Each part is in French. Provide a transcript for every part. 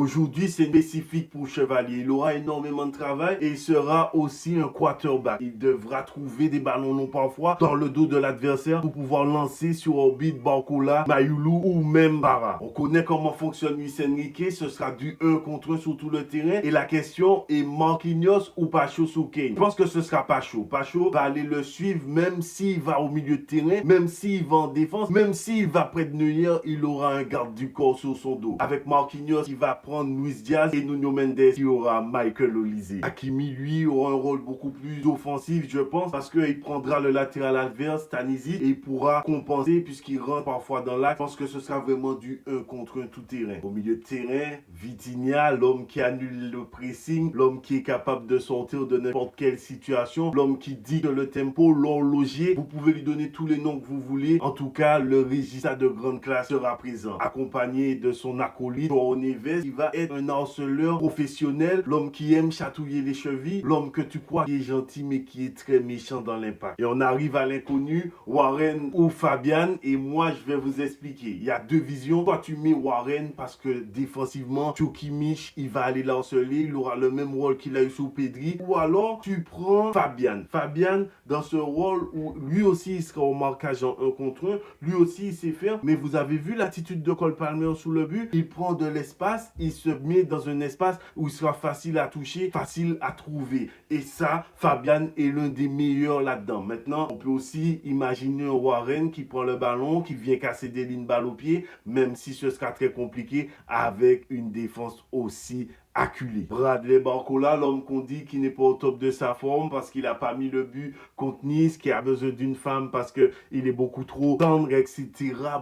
Aujourd'hui, c'est spécifique pour Chevalier. Il aura énormément de travail et il sera aussi un quarterback. Il devra trouver des ballons non parfois dans le dos de l'adversaire pour pouvoir lancer sur orbite Barcola, Mayulu ou même Bara. On connaît comment fonctionne Luis Enrique. Ce sera du 1 contre 1 sur tout le terrain. Et la question est Marquinhos ou Pacho sous Kane. Je pense que ce sera Pacho. Pacho va aller le suivre même s'il va au milieu de terrain, même s'il va en défense, même s'il va près de Neuer, il aura un garde du corps sur son dos. Avec Marquinhos, il va prendre Luis Diaz et Nuno Mendes qui aura Michael Olise. Hakimi, lui, aura un rôle beaucoup plus offensif, je pense, parce qu'il prendra le latéral adverse, Stanisic, et il pourra compenser puisqu'il rentre parfois dans l'axe. Je pense que ce sera vraiment du 1 contre 1 tout terrain. Au milieu de terrain, Vitinha, l'homme qui annule le pressing, l'homme qui est capable de sortir de n'importe quelle situation, l'homme qui dicte le tempo, l'horloger. Vous pouvez lui donner tous les noms que vous voulez. En tout cas, le régisseur de grande classe sera présent, accompagné de son acolyte, João Neves, qui va être un harceleur professionnel, l'homme qui aime chatouiller les chevilles, l'homme que tu crois qui est gentil mais qui est très méchant dans l'impact. Et on arrive à l'inconnu, Warren ou Fabian, et moi je vais vous expliquer. Il y a deux visions. Toi tu mets Warren parce que défensivement, Kimmich, il va aller l'harceler, il aura le même rôle qu'il a eu sous Pedri, ou alors tu prends Fabian. Fabian dans ce rôle où lui aussi il sera au marquage en 1 contre 1, lui aussi il sait faire, mais vous avez vu l'attitude de Cole Palmer sous le but, il prend de l'espace, il se met dans un espace où il sera facile à toucher, facile à trouver. Et ça, Fabian est l'un des meilleurs là-dedans. Maintenant, on peut aussi imaginer un Warren qui prend le ballon, qui vient casser des lignes balle au pied, même si ce sera très compliqué avec une défense aussi acculé. Bradley Barcola, l'homme qu'on dit qui n'est pas au top de sa forme parce qu'il n'a pas mis le but contre Nice, qui a besoin d'une femme parce qu'il est beaucoup trop tendre, etc.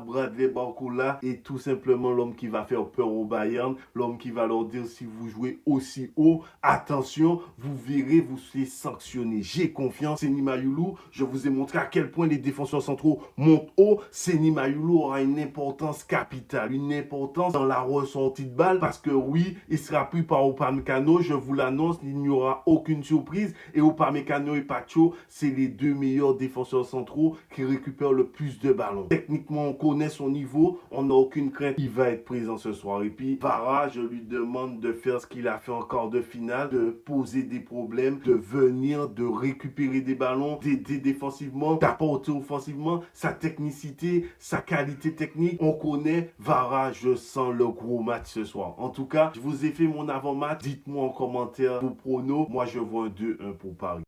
Bradley Barcola est tout simplement l'homme qui va faire peur au Bayern, l'homme qui va leur dire si vous jouez aussi haut, attention, vous verrez, vous serez sanctionné. J'ai confiance. Seny Mayulu, je vous ai montré à quel point les défenseurs centraux montent haut. Seny Mayulu aura une importance capitale, une importance dans la ressortie de balle parce que oui, il sera plus par Upamecano, je vous l'annonce, il n'y aura aucune surprise. Et Upamecano et Pacho, c'est les deux meilleurs défenseurs centraux qui récupèrent le plus de ballons. Techniquement, on connaît son niveau, on n'a aucune crainte, il va être présent ce soir. Et puis, Vara, je lui demande de faire ce qu'il a fait en quart de finale, de poser des problèmes, de venir, de récupérer des ballons, d'aider défensivement, d'apporter offensivement, sa technicité, sa qualité technique. On connaît Vara, je sens le gros match ce soir. En tout cas, je vous ai fait mon avant-match. Dites-moi en commentaire vos pronos. Moi, je vois un 2-1 pour Paris.